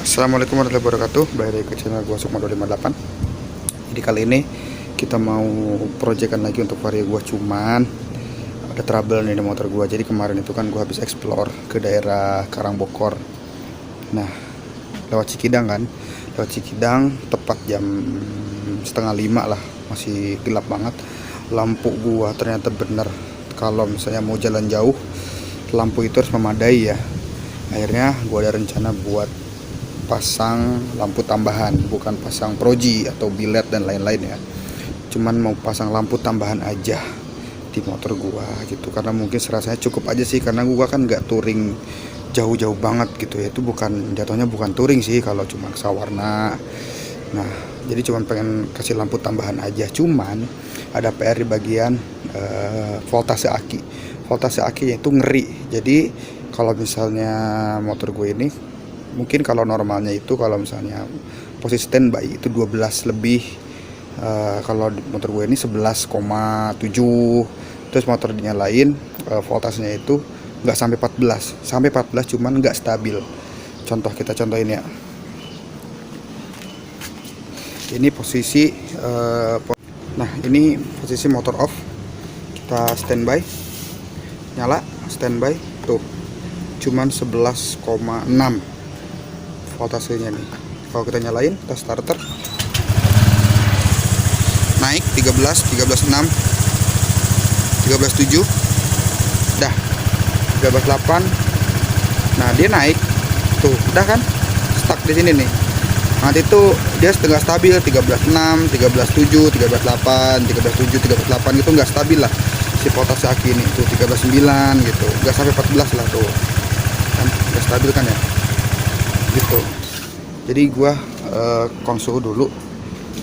Assalamualaikum warahmatullahi wabarakatuh. Balik lagi ke channel gua Sukma 258. Jadi kali ini kita mau proyekan lagi untuk vario gua, cuman ada trouble nih di motor gua. Jadi kemarin itu kan gua habis explore ke daerah Karangbokor. Nah, lewat Cikidang kan. Lewat Cikidang tepat jam setengah 5 lah, masih gelap banget. Lampu gua ternyata bener kalau misalnya mau jalan jauh, lampu itu harus memadai ya. Akhirnya gua ada rencana buat pasang lampu tambahan, bukan pasang proji atau bilet dan lain-lain ya, cuman mau pasang lampu tambahan aja di motor gua gitu, karena mungkin serasanya cukup aja sih, karena gua kan nggak touring jauh-jauh banget gitu ya. Itu bukan, jatuhnya bukan touring sih kalau cuma sawarna. Nah, jadi cuman pengen kasih lampu tambahan aja, cuman ada PR di bagian voltase aki. Voltase akinya itu ngeri. Jadi kalau misalnya motor gue ini, mungkin kalau normalnya itu, kalau misalnya posisi standby itu 12 lebih, kalau motor gue ini 11,7. Terus motor dinyalain, voltasenya itu nggak sampai 14, sampai 14 cuman nggak stabil. Kita contohin ya. Ini posisi nah ini posisi motor off, kita standby, nyala standby tuh cuman 11,6 voltasenya nih. Kalau kita nyalain, kita starter, naik 13, 13,6, 13,7, dah 13,8. Nah, dia naik tuh, udah kan stuck di sini nih. Nanti tuh dia setengah stabil, 13,6, 13,7, 13,8, 13,7, 13,8 gitu, nggak stabil lah si voltase aki ini tuh, 13,9 gitu, nggak sampai 14 lah tuh kan, nggak stabil kan ya gitu. Jadi gua konsul dulu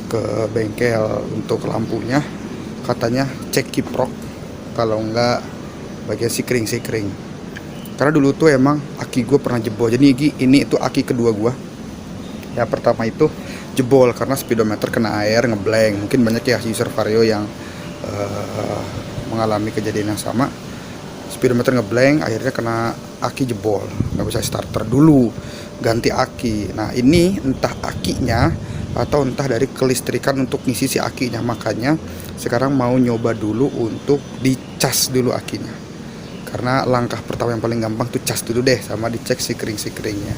ke bengkel untuk lampunya, katanya cek kiprok, kalau enggak bagian sikring. Karena dulu tuh emang aki gue pernah jebol. Jadi ini itu aki kedua gua. Yang pertama itu jebol karena speedometer kena air, ngeblank. Mungkin banyak ya user vario yang mengalami kejadian yang sama. Speedometer ngeblank, akhirnya kena aki jebol, nggak bisa starter dulu, ganti aki. Nah, ini entah akinya atau entah dari kelistrikan untuk ngisi si akinya. Makanya sekarang mau nyoba dulu untuk dicas dulu akinya, karena langkah pertama yang paling gampang tuh cas dulu deh, sama dicek sikringnya.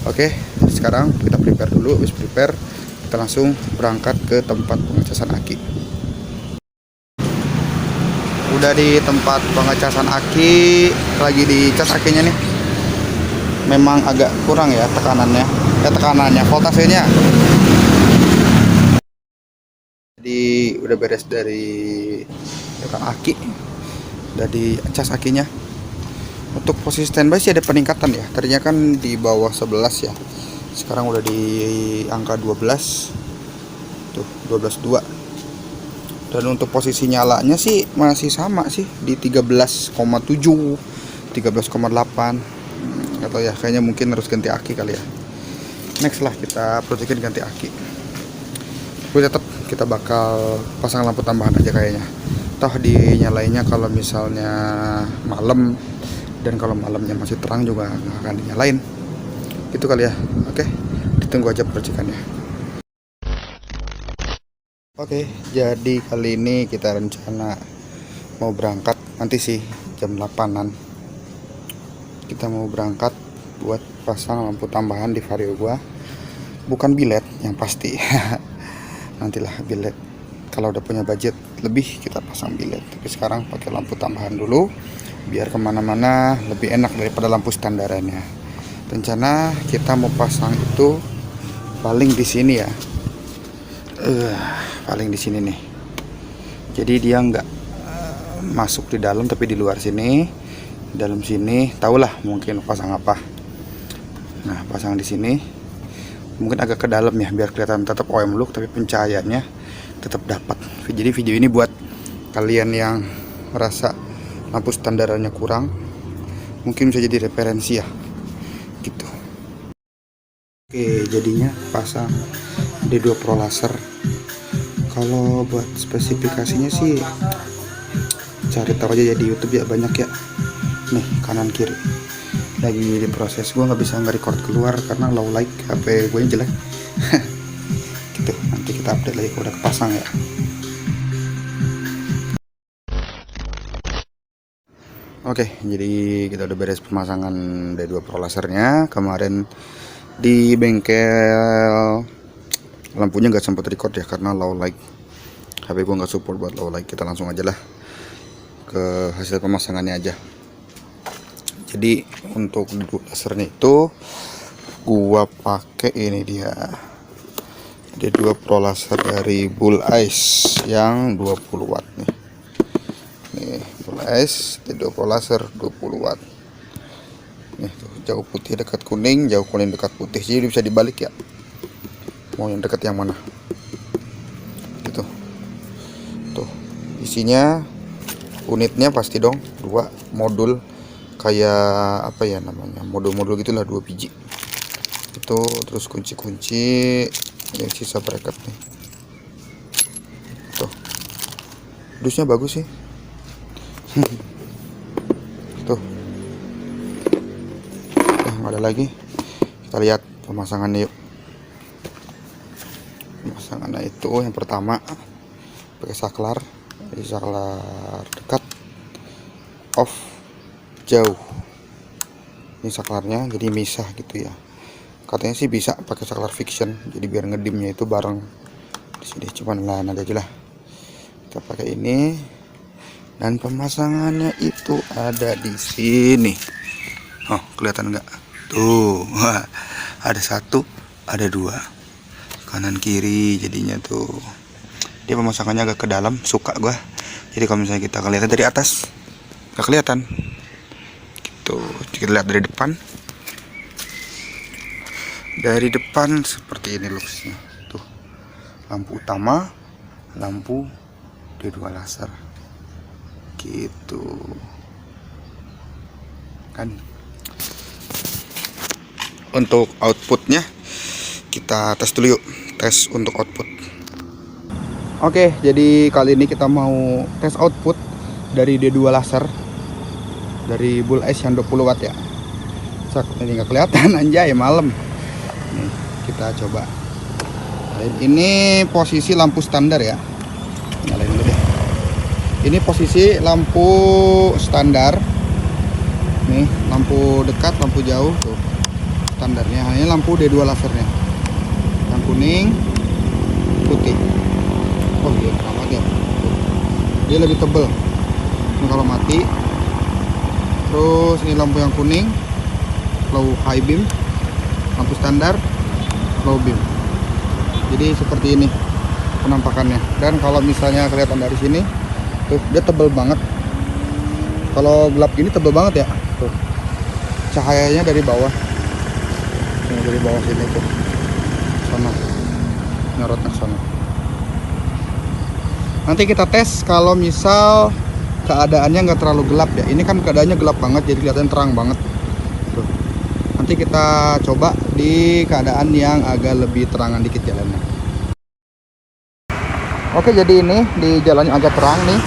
Oke, sekarang kita prepare dulu. Habis prepare, kita langsung berangkat ke tempat pengecasan aki. Udah di tempat pengecasan aki, lagi dicas akinya nih. Memang agak kurang ya tekanannya, voltasenya. Jadi udah beres dari tukang aki, udah dicas akinya. Untuk posisi standby sih ada peningkatan ya. Tadinya kan di bawah 11 ya, sekarang udah di angka 12 tuh, 12,2. Dan untuk posisi nyalanya sih masih sama sih di 13,7, 13,8. Atau ya kayaknya mungkin harus ganti aki kali ya. Next lah kita proyekin ganti aki. Tapi tetap kita bakal pasang lampu tambahan aja kayaknya. Toh dinyalainnya kalau misalnya malam, dan kalau malamnya masih terang juga nggak akan dinyalain. Gitu kali ya. Oke, ditunggu aja proyekannya. Oke, jadi kali ini kita rencana mau berangkat nanti sih jam 8-an. Kita mau berangkat buat pasang lampu tambahan di vario gua. Bukan bilet yang pasti. Nantilah bilet. Kalau udah punya budget lebih, kita pasang bilet. Tapi sekarang pakai lampu tambahan dulu, biar kemana-mana lebih enak daripada lampu standarannya. Rencana kita mau pasang itu paling di sini ya. Paling di sini nih. Jadi dia nggak masuk di dalam, tapi di luar sini. Dalam sini tahulah mungkin pasang apa. Nah, pasang di sini mungkin agak ke dalam ya, biar kelihatan tetap OM look tapi pencahayaannya tetap dapat. Jadi video ini buat kalian yang merasa lampu standarannya kurang, mungkin bisa jadi referensi ya gitu. Oke, jadinya pasang D2 Pro Laser. Kalau buat spesifikasinya sih cari tahu aja ya di YouTube ya, banyak ya. Nih kanan kiri. lagi diproses. Gue nggak bisa nge-record keluar karena low light, HP gue jelek. Gitu, nanti kita update lagi kalau udah kepasang ya. Oke, jadi kita udah beres pemasangan D2 Pro lasernya. Kemarin di bengkel lampunya nggak sempat record ya karena low light. HP gue nggak support buat low light. Kita langsung aja lah ke hasil pemasangannya aja. Jadi untuk lasernya itu gua pakai ini dia D2 Pro laser dari Bull Ice yang 20 watt nih. Nih Bull Ice D2 Pro laser 20 watt. Nih tuh, jauh putih dekat kuning, jauh kuning dekat putih. Jadi bisa dibalik ya. Mau yang dekat yang mana? Gitu. Tuh, isinya unitnya pasti dong 2 modul, kayak apa ya namanya, modul-modul gitulah, 2 biji itu. Terus kunci-kunci yang sisa bracket nih. Tuh, dusnya bagus sih. Tuh, nggak ada lagi. Kita lihat pemasangannya yuk. Pemasangannya itu yang pertama pakai saklar. Jadi saklar dekat, off, jauh. Ini saklarnya jadi misah gitu ya. Katanya sih bisa pakai saklar fiction, jadi biar ngedimnya itu bareng di sini. Cuman lah nanti aja lah. Kita pakai ini. Dan pemasangannya itu ada di sini. Oh, kelihatan nggak? Tuh, ada 1, ada 2, kanan kiri jadinya tuh. Dia pemasangannya agak ke dalam, suka gua. Jadi kalau misalnya kita kelihatan dari atas nggak kelihatan gitu. Kita lihat dari depan. Dari depan seperti ini looksnya. Tuh, lampu utama, lampu D2 laser gitu kan. Untuk outputnya kita tes dulu yuk. Tes untuk output. Oke, jadi kali ini kita mau tes output dari D2 laser dari Bull Ice yang 20 watt ya. Ini nggak kelihatan anjay, malam. Nih, kita coba. Ini posisi lampu standar ya. Nyalain dulu deh. Ini posisi lampu standar. Nih, lampu dekat, lampu jauh tuh. Standarnya hanya lampu D2 lasernya. Yang kuning, putih. Oh iya, sama dia. Dia lebih tebal. Ini kalau mati. Terus ini lampu yang kuning, low high beam, lampu standar, low beam. Jadi seperti ini penampakannya. Dan kalau misalnya kelihatan dari sini, tuh dia tebal banget. Kalau gelap gini tebal banget ya. Tuh, cahayanya dari bawah. Ini dari bawah sini tuh, sana, nyorotnya sana. Nanti kita tes kalau misal keadaannya nggak terlalu gelap ya. Ini kan keadaannya gelap banget, jadi kelihatan terang banget. Tuh. Nanti kita coba di keadaan yang agak lebih terangan dikit jalannya. Oke, jadi ini di jalannya agak terang nih.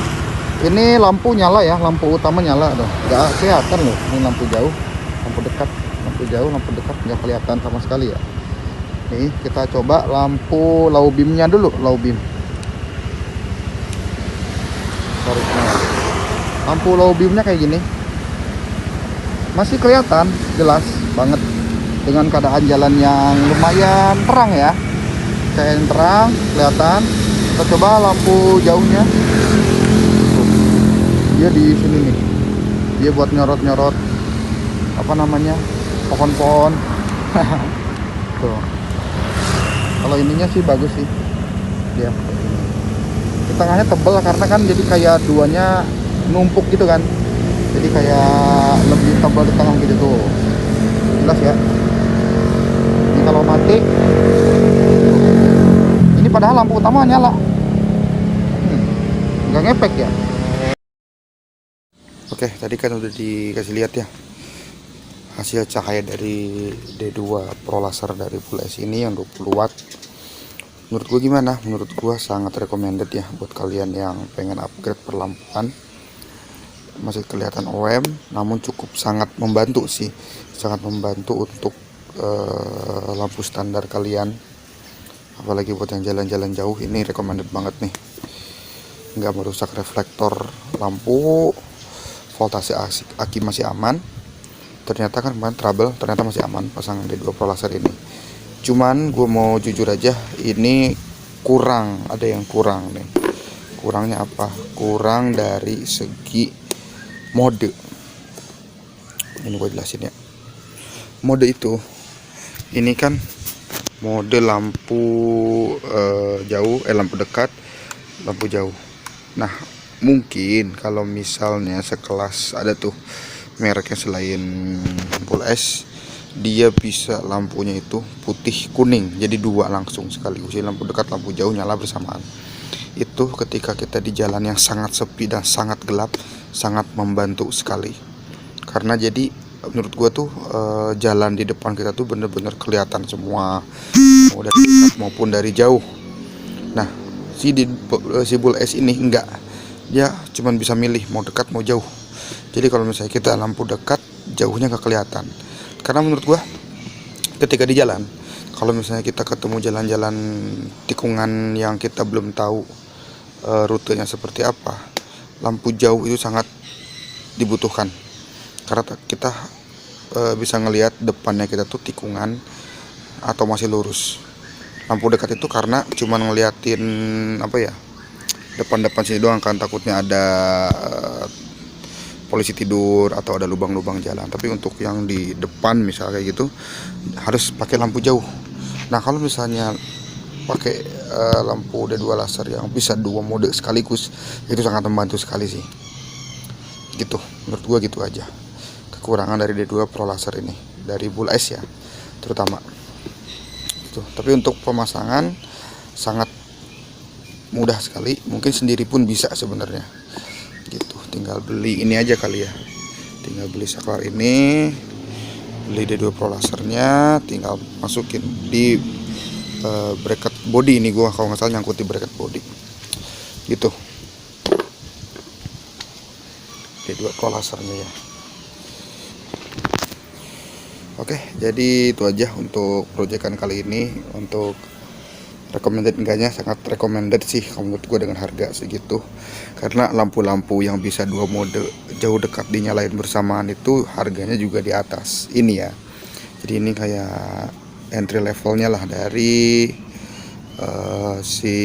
Ini lampu nyala ya, lampu utama nyala. Tuh, nggak kelihatan loh. Ini lampu jauh, lampu dekat, lampu jauh, lampu dekat nggak kelihatan sama sekali ya. Nih kita coba lampu low beamnya dulu, low beam. Lampu low beamnya kayak gini, masih kelihatan jelas banget dengan keadaan jalan yang lumayan terang ya, kayak yang terang kelihatan. Kita coba lampu jauhnya. Tuh, dia di sini nih, dia buat nyorot-nyorot apa namanya, pohon-pohon. Tuh, kalau ininya sih bagus sih dia. Di tengahnya tebel karena kan jadi kayak duanya numpuk gitu kan, jadi kayak lebih tebal di tengah gitu tuh, jelas ya. Ini kalau mati, ini padahal lampu utama nyala, nggak ngepek ya. Oke, tadi kan udah dikasih lihat ya hasil cahaya dari D2 Pro laser dari Bull Ice ini yang 20 watt. Menurut gue gimana? Menurut gue sangat recommended ya buat kalian yang pengen upgrade perlampuan masih kelihatan OM, namun cukup sangat membantu sih, sangat membantu untuk lampu standar kalian, apalagi buat yang jalan-jalan jauh. Ini recommended banget nih, nggak merusak reflektor lampu, voltase aki masih aman. Ternyata kan kemarin trouble, ternyata masih aman pasang D2 Pro Laser ini. Cuman gue mau jujur aja, ini kurang, ada yang kurang nih. Kurangnya apa? Kurang dari segi mode. Ini gue jelasin ya. Mode itu, ini kan mode lampu jauh, lampu dekat, lampu jauh. Nah, mungkin kalau misalnya sekelas ada tuh mereknya selain Full S, dia bisa lampunya itu putih kuning, jadi dua langsung sekaligus, lampu dekat lampu jauh nyala bersamaan. Itu ketika kita di jalan yang sangat sepi dan sangat gelap, sangat membantu sekali. Karena jadi menurut gua tuh jalan di depan kita tuh bener-bener kelihatan semua, mau dari dekat maupun dari jauh. Nah, si Full S ini enggak, dia cuman bisa milih mau dekat mau jauh. Jadi kalau misalnya kita lampu dekat, jauhnya nggak kelihatan. Karena menurut gua, ketika di jalan, kalau misalnya kita ketemu jalan-jalan tikungan yang kita belum tahu rutenya seperti apa, lampu jauh itu sangat dibutuhkan. Karena kita bisa ngelihat depannya kita tuh tikungan atau masih lurus. Lampu dekat itu karena cuma ngeliatin depan-depan sini doang kan, takutnya ada polisi tidur atau ada lubang-lubang jalan. Tapi untuk yang di depan misalnya kayak gitu harus pakai lampu jauh. Nah, kalau misalnya pakai lampu D2 laser yang bisa dua mode sekaligus, itu sangat membantu sekali sih. Gitu, menurut gua gitu aja kekurangan dari D2 Pro Laser ini, dari Full S ya terutama. Gitu. Tapi untuk pemasangan sangat mudah sekali, mungkin sendiri pun bisa sebenarnya. Gitu, tinggal beli ini aja kali ya, tinggal beli saklar ini, beli D2 Pro Lasernya, tinggal masukin di bracket body. Ini gua kalau nggak salah nyangkut di bracket body gitu. D2 Pro Lasernya ya. Oke, jadi itu aja untuk proyekan kali ini. Untuk recommended enggaknya, sangat recommended sih kalau menurut gue dengan harga segitu. Karena lampu-lampu yang bisa dua mode jauh dekat dinyalain bersamaan itu harganya juga di atas ini ya. Jadi ini kayak entry levelnya lah dari si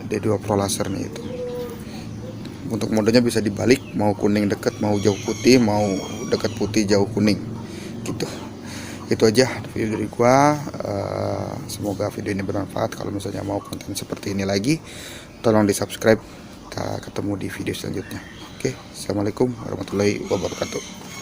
D2 Pro Laser nih itu. Untuk modenya bisa dibalik, mau kuning dekat, mau jauh putih, mau dekat putih jauh kuning gitu. Itu aja video dari gua. Semoga video ini bermanfaat. Kalau misalnya mau konten seperti ini lagi, tolong di subscribe. Kita ketemu di video selanjutnya. Oke, assalamualaikum warahmatullahi wabarakatuh.